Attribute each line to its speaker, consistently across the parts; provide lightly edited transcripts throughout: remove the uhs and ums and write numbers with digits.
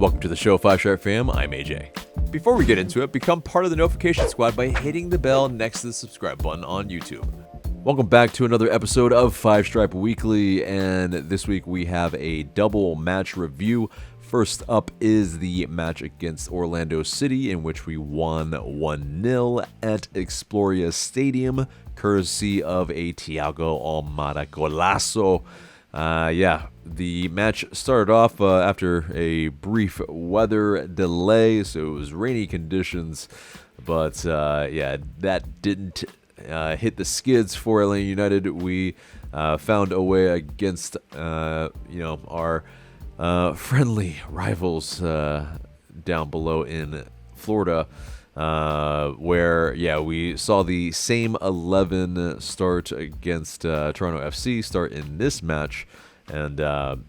Speaker 1: Welcome to the show, 5-Star Fam. I'm AJ. Before we get into it, become part of the notification squad by hitting the bell next to the subscribe button on YouTube. Welcome back to another episode of 5-Stripe Weekly, and this week we have a double match review. First up is the match against Orlando City, in which we won 1-0 at Exploria Stadium, courtesy of a Thiago Almada golazo. The match started off after a brief weather delay, so it was rainy conditions, but that didn't hit the skids for Atlanta United. We found a way against our friendly rivals down below in Florida, where we saw the same 11 start against Toronto FC start in this match, and the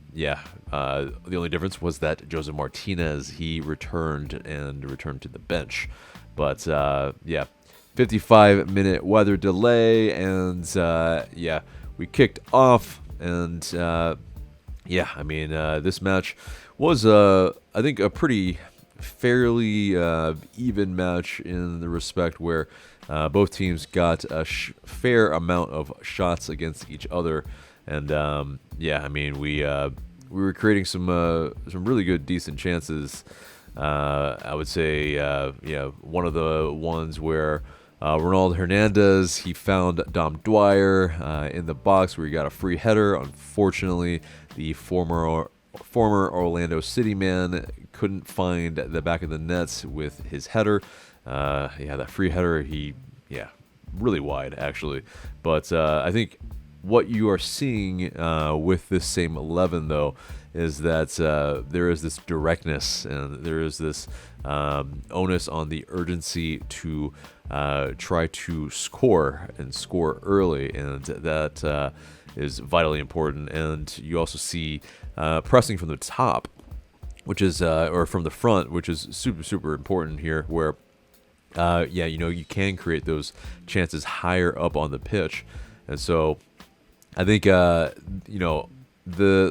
Speaker 1: only difference was that Jose Martinez, he returned to the bench. But 55-minute weather delay, and we kicked off, and this match was I think a pretty fairly even match in the respect where both teams got a fair amount of shots against each other, and we were creating some really good, decent chances. I would say one of the ones where Ronaldo Hernandez, he found Dom Dwyer in the box where he got a free header. Unfortunately, the former Orlando City man couldn't find the back of the nets with his header. That free header, really wide actually. But I think what you are seeing with this same 11 though is that there is this directness and there is this onus on the urgency to try to score early, and that is vitally important. And you also see pressing from the top, which is or from the front, which is super important here, where you can create those chances higher up on the pitch. And so I think the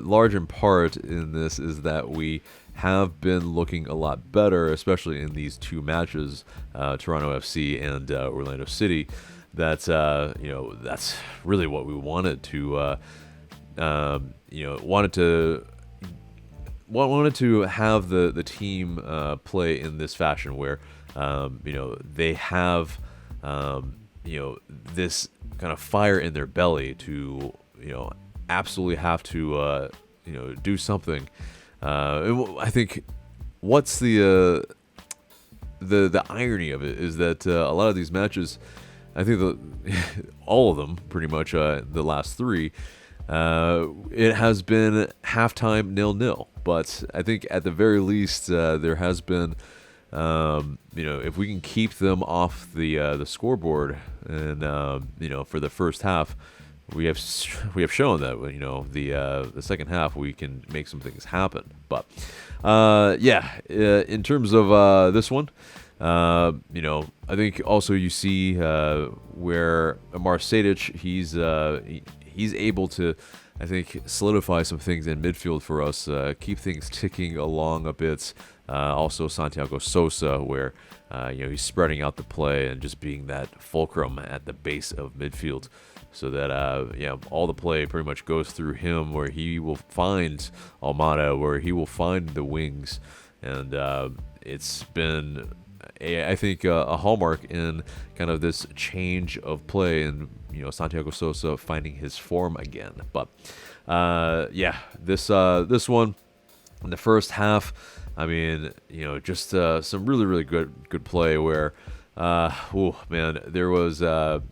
Speaker 1: large in part in this is that we have been looking a lot better, especially in these two matches, Toronto FC and Orlando City. That's really what we wanted to wanted to have the team play in this fashion where they have this kind of fire in their belly to absolutely have to do something. I think what's the irony of it is that a lot of these matches, I think all of them pretty much, the last three, it has been halftime 0-0. But I think at the very least there has been, if we can keep them off the scoreboard, and for the first half, we have shown that the second half we can make some things happen. But in terms of this one, I think also you see where Amar Sejdic, he's able to, I think, solidify some things in midfield for us, keep things ticking along a bit. Also Santiago Sosa, where he's spreading out the play and just being that fulcrum at the base of midfield, so that all the play pretty much goes through him, where he will find Almada, where he will find the wings, and it's been I think a hallmark in kind of this change of play, and Santiago Sosa finding his form again. But this one in the first half, I mean, just some really good play where there was a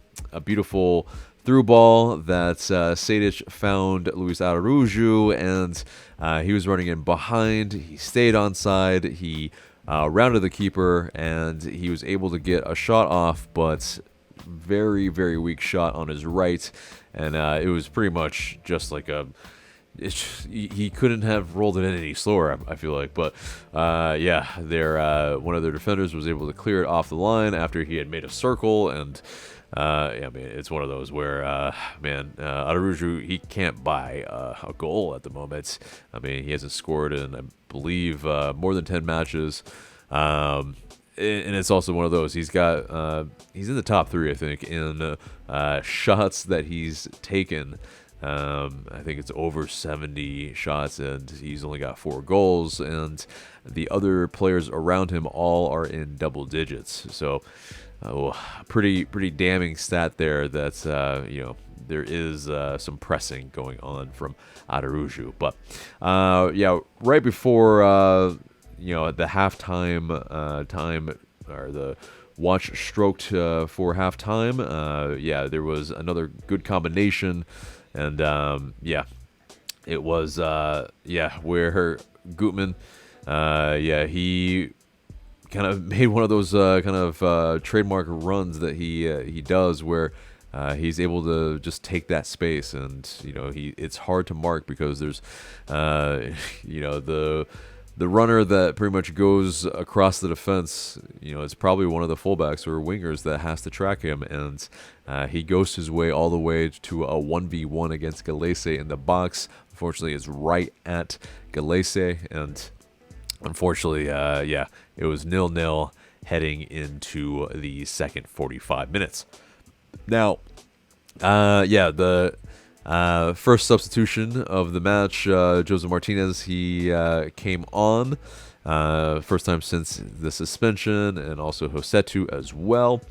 Speaker 1: beautiful through ball that Sejdic found Luis Araujo, and he was running in behind. He stayed onside. He rounded the keeper, and he was able to get a shot off, but very weak shot on his right, and it was pretty much just like he couldn't have rolled it in any slower, I feel like. But one of their defenders was able to clear it off the line after he had made a circle, and I mean, it's one of those where, Araujo, he can't buy a goal at the moment. I mean, he hasn't scored in, I believe, more than 10 matches. And it's also one of those. He's in the top three, I think, in shots that he's taken. I think it's over 70 shots, and he's only got 4 goals, and the other players around him all are in double digits. So, pretty damning stat there. That's there is some pressing going on from Araujo. But right before at the halftime time, or the watch stroked for halftime, there was another good combination. And it was where Gutman, he kind of made one of those trademark runs that he does, where he's able to just take that space, and it's hard to mark because there's the runner that pretty much goes across the defense, it's probably one of the fullbacks or wingers that has to track him, and he goes his way all the way to a 1v1 against Galese in the box. Unfortunately, it's right at Galese, and unfortunately, it was 0-0 heading into the second 45 minutes. Now, the first substitution of the match, Jose Martinez, he came on. First time since the suspension, and also Josetu as well,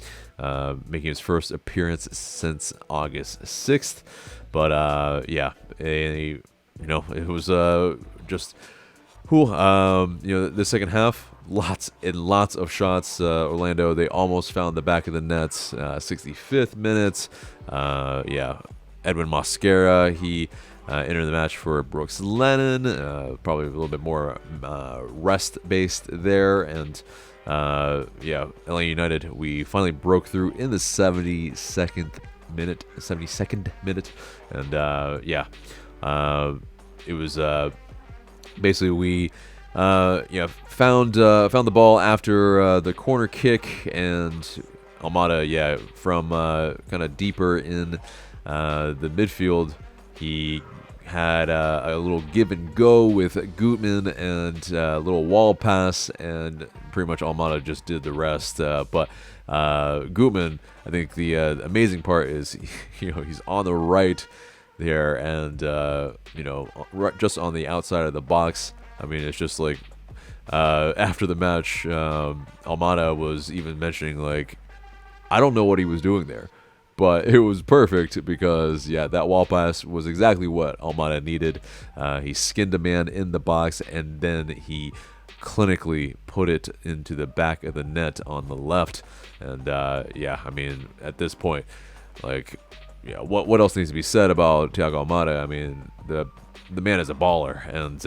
Speaker 1: making his first appearance since August 6th. But it was just cool. The second half, lots and lots of shots. Orlando, they almost found the back of the nets. 65th minute. Edwin Mosquera, he entered the match for Brooks Lennon, probably a little bit more rest-based there. And LA United, we finally broke through in the 72nd minute. And it was basically we found the ball after the corner kick, and Almada, from kind of deeper in the midfield, he had a little give and go with Gutman and a little wall pass, and pretty much Almada just did the rest. But Gutman, I think the amazing part is, he's on the right there, and just on the outside of the box. I mean, it's just like after the match, Almada was even mentioning, like, I don't know what he was doing there, but it was perfect because, that wall pass was exactly what Almada needed. He skinned a man in the box, and then he clinically put it into the back of the net on the left. And, I mean, at this point, like, what else needs to be said about Thiago Almada? I mean, the man is a baller, and,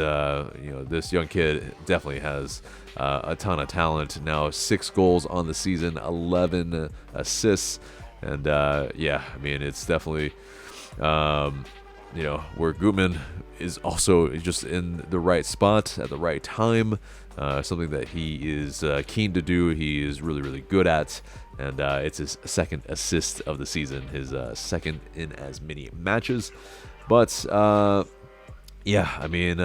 Speaker 1: this young kid definitely has a ton of talent. Now 6 goals on the season, 11 assists. And, I mean, it's definitely, where Gutman is also just in the right spot at the right time, something that he is keen to do. He is really, really good at, and it's his second assist of the season, his second in as many matches. But, I mean,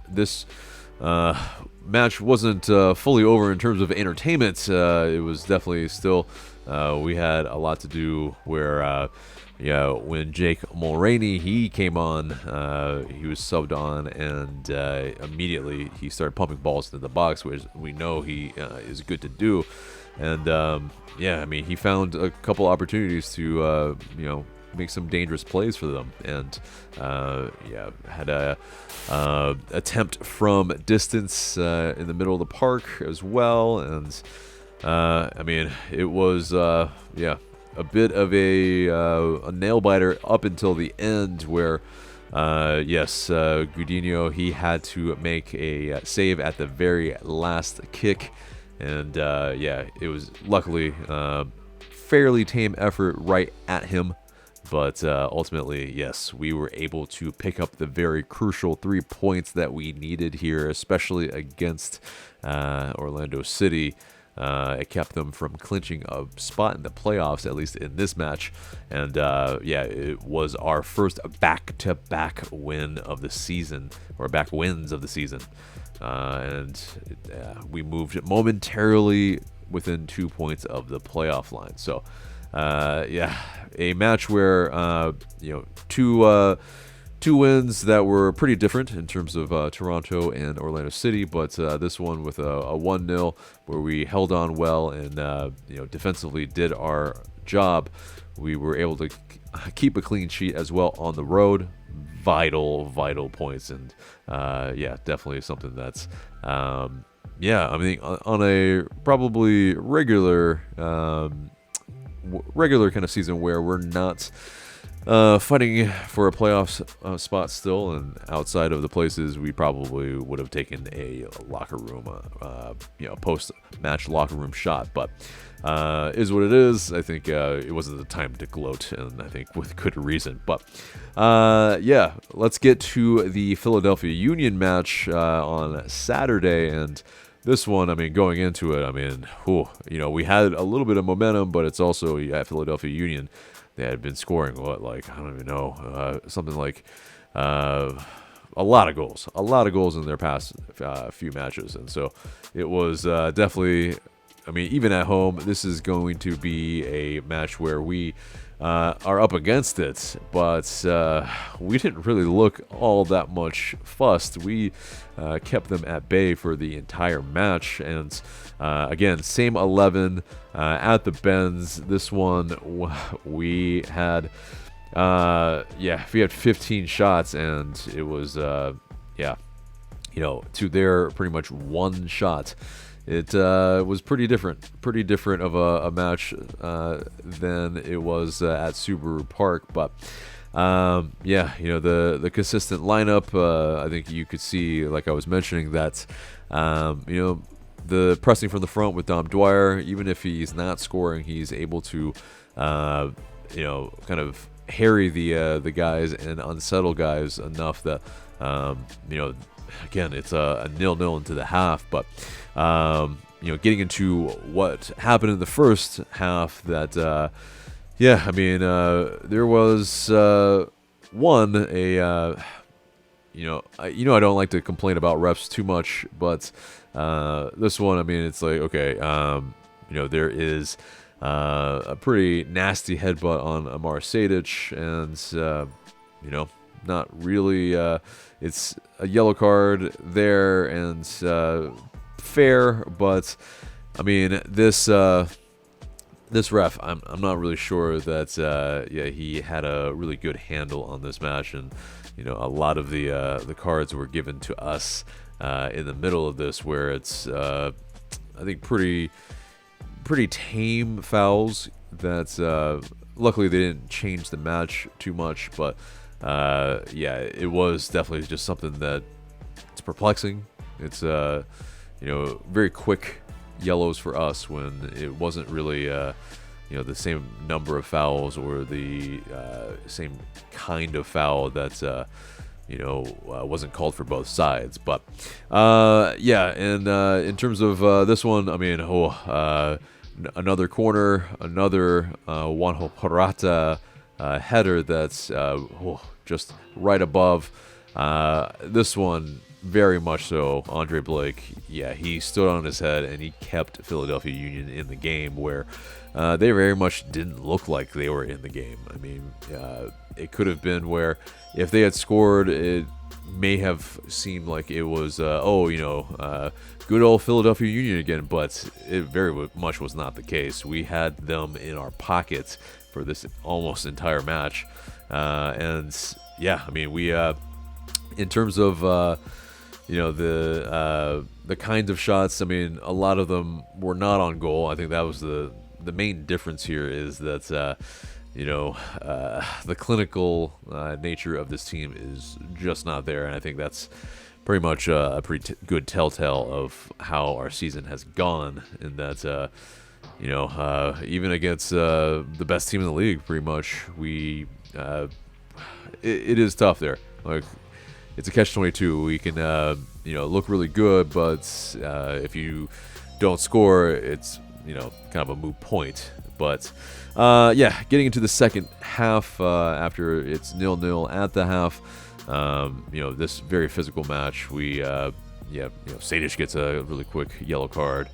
Speaker 1: this match wasn't fully over in terms of entertainment. It was definitely still... we had a lot to do where, when Jake Mulroney, he came on, he was subbed on, and immediately he started pumping balls into the box, which we know he is good to do. And, I mean, he found a couple opportunities to, make some dangerous plays for them. And, had a attempt from distance in the middle of the park as well. And... I mean, it was, a bit of a nail biter up until the end, where, Gudinho, he had to make a save at the very last kick, and, it was luckily fairly tame effort right at him, but ultimately, yes, we were able to pick up the very crucial 3 points that we needed here, especially against Orlando City. It kept them from clinching a spot in the playoffs, at least in this match. And it was our first back-to-back win of the season, or back wins of the season. We moved momentarily within 2 points of the playoff line. So, a match where two wins that were pretty different in terms of Toronto and Orlando City, but this one with a 1-0 where we held on well and defensively did our job. We were able to keep a clean sheet as well on the road. Vital points, and definitely something that's on a probably regular kind of season where we're not fighting for a playoff spot still, and outside of the places we probably would have taken a locker room, post-match locker room shot, but is what it is. I think it wasn't the time to gloat, and I think with good reason. But let's get to the Philadelphia Union match on Saturday, and this one, going into it, we had a little bit of momentum, but it's also Philadelphia Union. They had been scoring, I don't even know, something like a lot of goals in their past few matches. And so it was definitely, even at home, this is going to be a match where we are up against it, but we didn't really look all that much fussed. We kept them at bay for the entire match, and again, same 11 at the Benz. This one we had 15 shots, and it was to their pretty much one shot. It was pretty different of a match than it was at Subaru Park, but the consistent lineup. I think you could see, like I was mentioning, that the pressing from the front with Dom Dwyer, even if he's not scoring, he's able to kind of harry the guys and unsettle guys enough that again, it's a 0-0 into the half, but getting into what happened in the first half, that there was I don't like to complain about refs too much, but this one, it's like, okay, there is a pretty nasty headbutt on Amar Sejdic, and not really, it's a yellow card there, and fair, but this ref, I'm not really sure that he had a really good handle on this match, and a lot of the cards were given to us in the middle of this, where it's I think pretty tame fouls that luckily they didn't change the match too much, but it was definitely just something that it's perplexing. It's very quick yellows for us when it wasn't really the same number of fouls or the same kind of foul that wasn't called for both sides. But and in terms of this one, another corner, another Juanjo Parata header that's just right above. This one, very much so, Andre Blake, he stood on his head and he kept Philadelphia Union in the game, where they very much didn't look like they were in the game. It could have been where if they had scored, it may have seemed like it was, good old Philadelphia Union again, but it very much was not the case. We had them in our pockets for this almost entire match. We, in terms of, the kinds of shots, a lot of them were not on goal. I think that was the main difference here, is that, the clinical nature of this team is just not there. And I think that's pretty much a pretty good telltale of how our season has gone, in that, even against the best team in the league, pretty much, we it is tough there. Like, it's a catch-22. We can look really good, but if you don't score, it's kind of a moot point. But getting into the second half after it's 0-0 at the half. This very physical match. Sadish gets a really quick yellow card,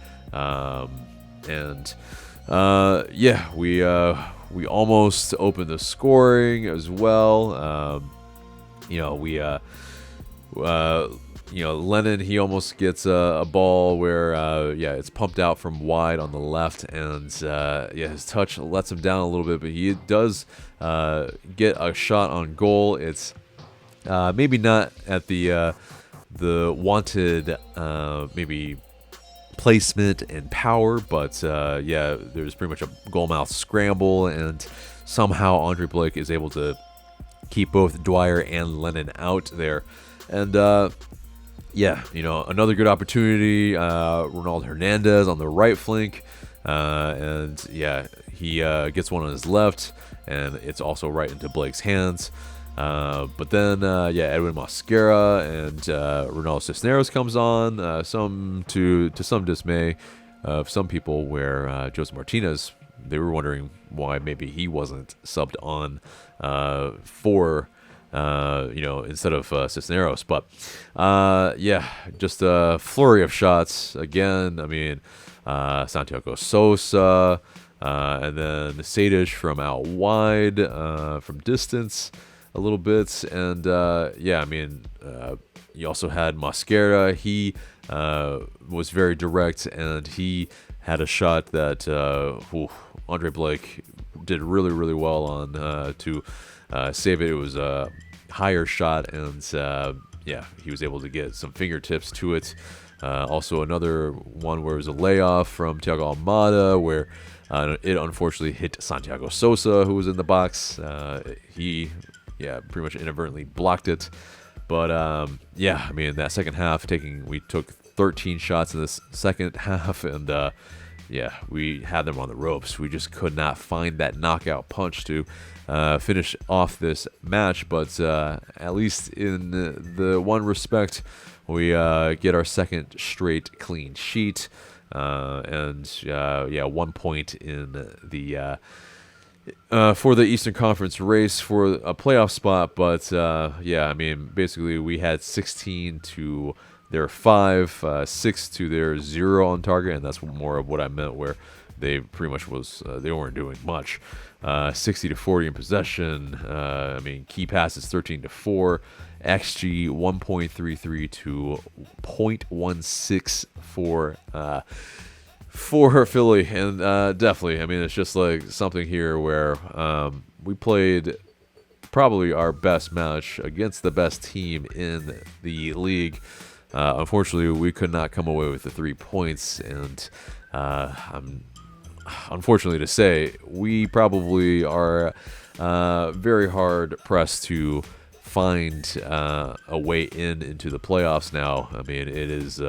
Speaker 1: we almost opened the scoring as well. Lennon, he almost gets a ball where it's pumped out from wide on the left, and his touch lets him down a little bit, but he does get a shot on goal. It's maybe not at the wanted maybe placement and power, but there's pretty much a goalmouth scramble, and somehow Andre Blake is able to keep both Dwyer and Lennon out there. And another good opportunity. Ronald Hernandez on the right flank, he gets one on his left, and it's also right into Blake's hands. But then, Edwin Mosquera and Ronaldo Cisneros comes on, to some dismay of some people, where Jose Martinez, they were wondering why maybe he wasn't subbed on instead of Cisneros. But, just a flurry of shots. Again, Santiago Sosa, and then Sadish from out wide, from distance a little bit. And, you also had Mosquera. He was very direct, and he had a shot that Andre Blake did really, really well on to save it. It was a higher shot, and he was able to get some fingertips to it. Also another one where it was a layoff from Thiago Almada, where it unfortunately hit Santiago Sosa, who was in the box. He pretty much inadvertently blocked it. But that second half, we took 13 shots in this second half, and we had them on the ropes. We just could not find that knockout punch to finish off this match. But at least in the one respect, we get our second straight clean sheet, and 1 point in the for the Eastern Conference race for a playoff spot. But basically we had 16 to their 5, 6 to their 0 on target, and that's more of what I meant, where they pretty much they weren't doing much. 60 to 40 in possession. Key passes 13 to 4. XG 1.33 to 0.16 for Philly, and definitely, it's just like something here where we played probably our best match against the best team in the league. Unfortunately, we could not come away with the 3 points, and unfortunately to say, we probably are very hard pressed to find a way into the playoffs now. It is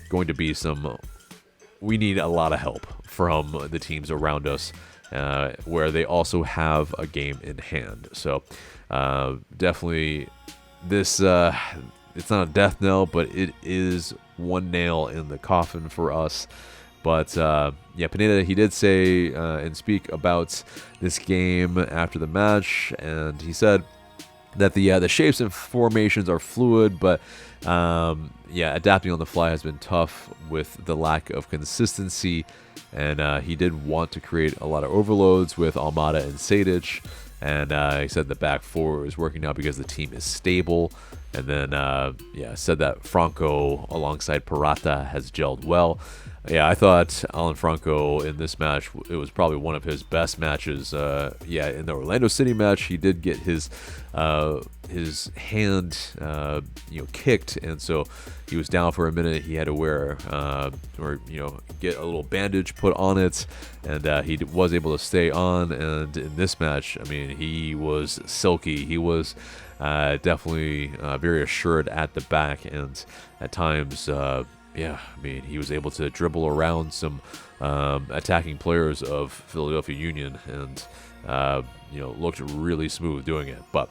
Speaker 1: going to be we need a lot of help from the teams around us, where they also have a game in hand. So definitely this, it's not a death knell, but it is one nail in the coffin for us. But Pineda, he did say and speak about this game after the match, and he said that the shapes and formations are fluid, but adapting on the fly has been tough with the lack of consistency, and he did want to create a lot of overloads with Almada and Sadic, and he said the back four is working now because the team is stable, and then said that Franco alongside Parata has gelled well. I thought Alan Franco in this match, it was probably one of his best matches. In the Orlando City match, he did get his hand kicked, and so he was down for a minute. He had to wear get a little bandage put on it, and he was able to stay on. And in this match, he was silky. He was definitely very assured at the back, and at times he was able to dribble around some attacking players of Philadelphia Union, and looked really smooth doing it. But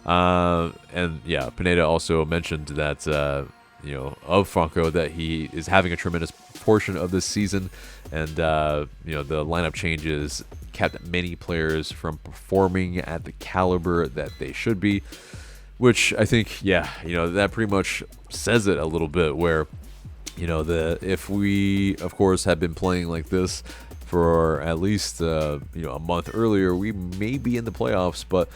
Speaker 1: Pineda also mentioned that of Franco that he is having a tremendous portion of this season, and the lineup changes kept many players from performing at the caliber that they should be, which I think, that pretty much says it a little bit. Where if we, of course, had been playing like this for at least a month earlier, we may be in the playoffs. But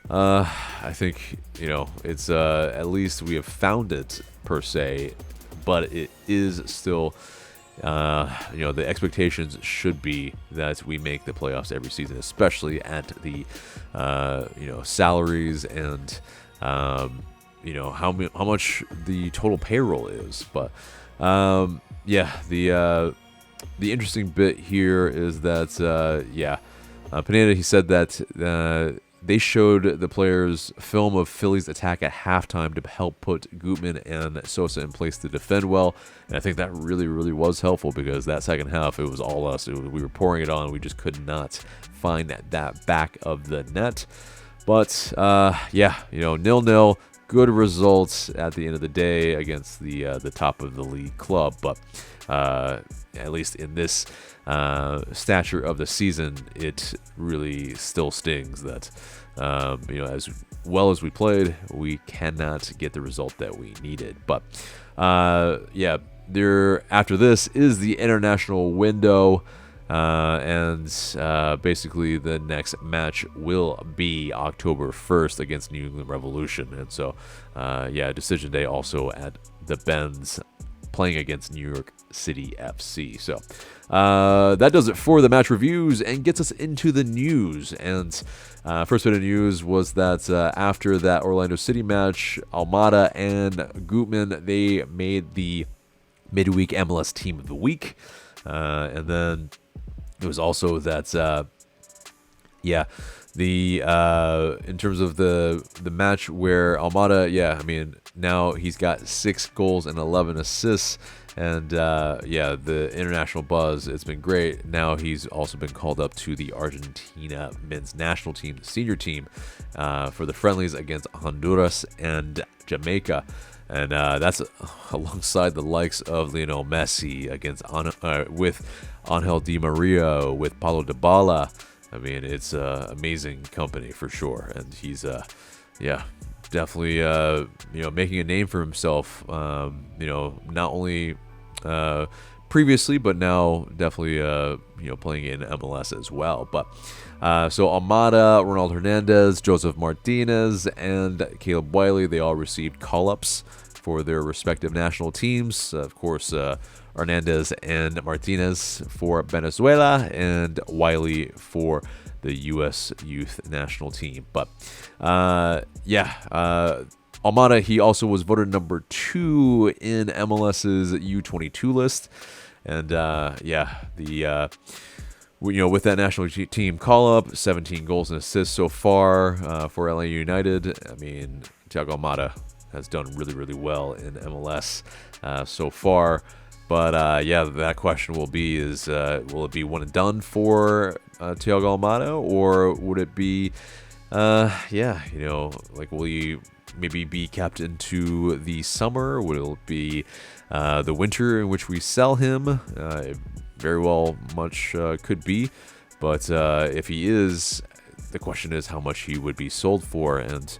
Speaker 1: I think it's at least we have found it per se, but it is still the expectations should be that we make the playoffs every season, especially at the salaries and how much the total payroll is. But the interesting bit here is that Pineda, he said that they showed the players film of Philly's attack at halftime to help put Gutman and Sosa in place to defend well. And I think that really, really was helpful, because that second half, it was all us. We were pouring it on. We just could not find that back of the net. But, 0-0. Good results at the end of the day against the top of the league club. But at least in this stature of the season, it really still stings that, as well as we played, we cannot get the result that we needed. But, after this is the international window. Basically the next match will be October 1st against New England Revolution. And so, decision day also at the Benz, playing against New York City FC. So that does it for the match reviews and gets us into the news. And first bit of news was that after that Orlando City match, Almada and Gutman, they made the midweek MLS Team of the Week. And then it was also that, in terms of the match where Almada, now he's got 6 goals and 11 assists, and the international buzz, it's been great. Now he's also been called up to the Argentina men's national team, the senior team, for the friendlies against Honduras and Jamaica. And that's alongside the likes of Lionel Messi with Angel Di Maria, with Paulo Dybala. I mean, it's amazing company for sure. And he's, definitely, making a name for himself, not only previously, but now definitely, playing in MLS as well. But so Almada, Ronald Hernandez, Joseph Martinez, and Caleb Wiley, they all received call-ups for their respective national teams. Of course, Hernandez and Martinez for Venezuela, and Wiley for the U.S. Youth National Team. But, Almada, he also was voted number 2 in MLS's U22 list. And, with that national team call-up, 17 goals and assists so far for LA United. I mean, Thiago Almada has done really, really well in MLS so far. But, that question will be will it be one and done for Thiago Almada? Or would it be, will he maybe be kept into the summer? Will it be the winter in which we sell him? It very well much could be. But if he is, the question is how much he would be sold for. And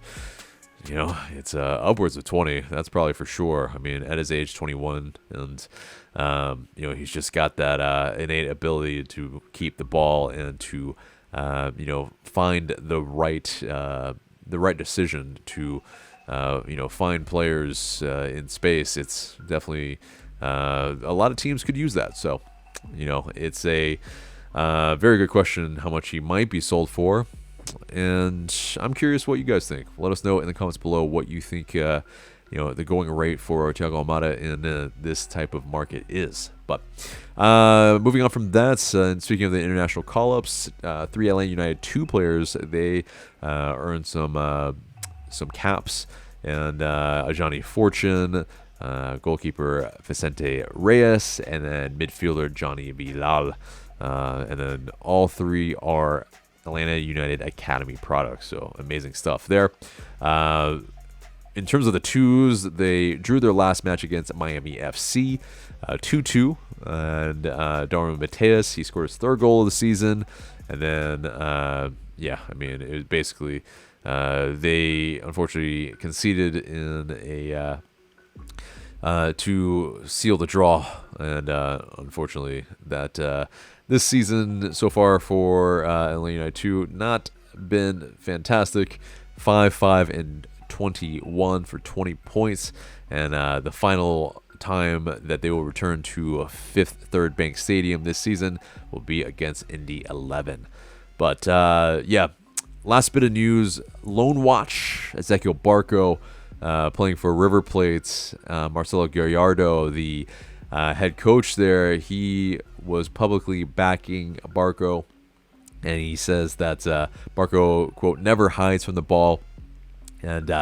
Speaker 1: it's upwards of 20. That's probably for sure. I mean, at his age, 21, and he's just got that innate ability to keep the ball and to find the right decision to find players in space. It's definitely a lot of teams could use that. So it's a very good question how much he might be sold for. And I'm curious what you guys think. Let us know in the comments below what you think, the going rate for Thiago Almada in this type of market is. But moving on from that, and speaking of the international call-ups, 3 LA United 2 players, they earned some caps. And Ajani Fortune, goalkeeper Vicente Reyes, and then midfielder Johnny Vidal. And then all 3 are Atlanta United Academy products, so amazing stuff there. in terms of the twos, they drew their last match against Miami FC 2-2. And Darwin Mateus, he scored his third goal of the season. And then, yeah, I mean, it was basically they unfortunately conceded in a to seal the draw. And unfortunately, that this season so far for Atlanta United 2 not been fantastic. 5-5-21 for 20 points. And the final time that they will return to a Fifth Third Bank Stadium this season will be against Indy 11. But yeah, last bit of news: Loan Watch, Ezequiel Barco, playing for River Plate. Marcelo Gallardo, the head coach there, he was publicly backing Barco, and he says that Barco, quote, never hides from the ball, and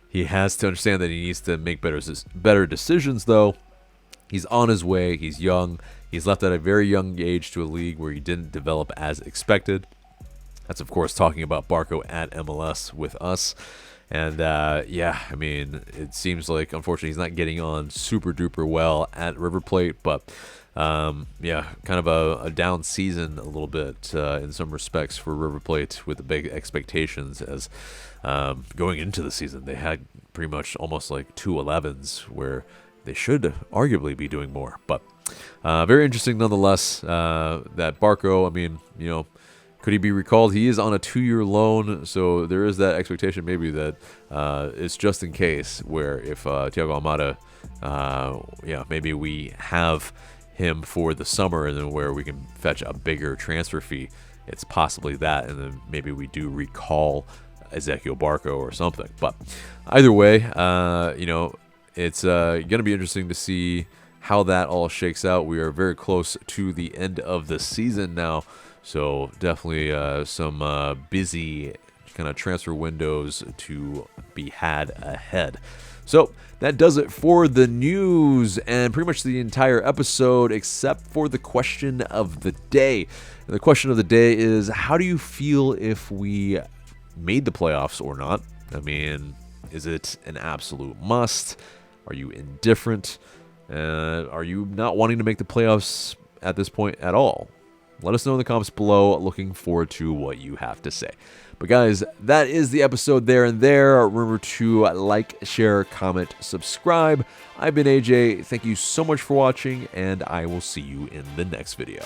Speaker 1: he has to understand that he needs to make better decisions, though. He's on his way. He's young. He's left at a very young age to a league where he didn't develop as expected. That's, of course, talking about Barco at MLS with us. And, yeah, I mean, it seems like, unfortunately, he's not getting on super-duper well at River Plate. But, yeah, kind of a down season a little bit in some respects for River Plate with the big expectations as going into the season. They had pretty much almost like 2 11s where they should arguably be doing more. But very interesting nonetheless that Barco, I mean, you know, could he be recalled? He is on a 2-year loan, so there is that expectation maybe that it's just in case where if Thiago Almada, yeah, maybe we have him for the summer and then where we can fetch a bigger transfer fee. It's possibly that, and then maybe we do recall Ezequiel Barco or something. But either way, you know, it's going to be interesting to see how that all shakes out. We are very close to the end of the season now, so definitely some busy kind of transfer windows to be had ahead. So that does it for the news and pretty much the entire episode except for the question of the day. And the question of the day is, how do you feel if we made the playoffs or not? I mean, is it an absolute must? Are you indifferent? Are you not wanting to make the playoffs at this point at all? Let us know in the comments below. Looking forward to what you have to say. But guys, that is the episode there and there. Remember to like, share, comment, subscribe. I've been AJ. Thank you so much for watching, and I will see you in the next video.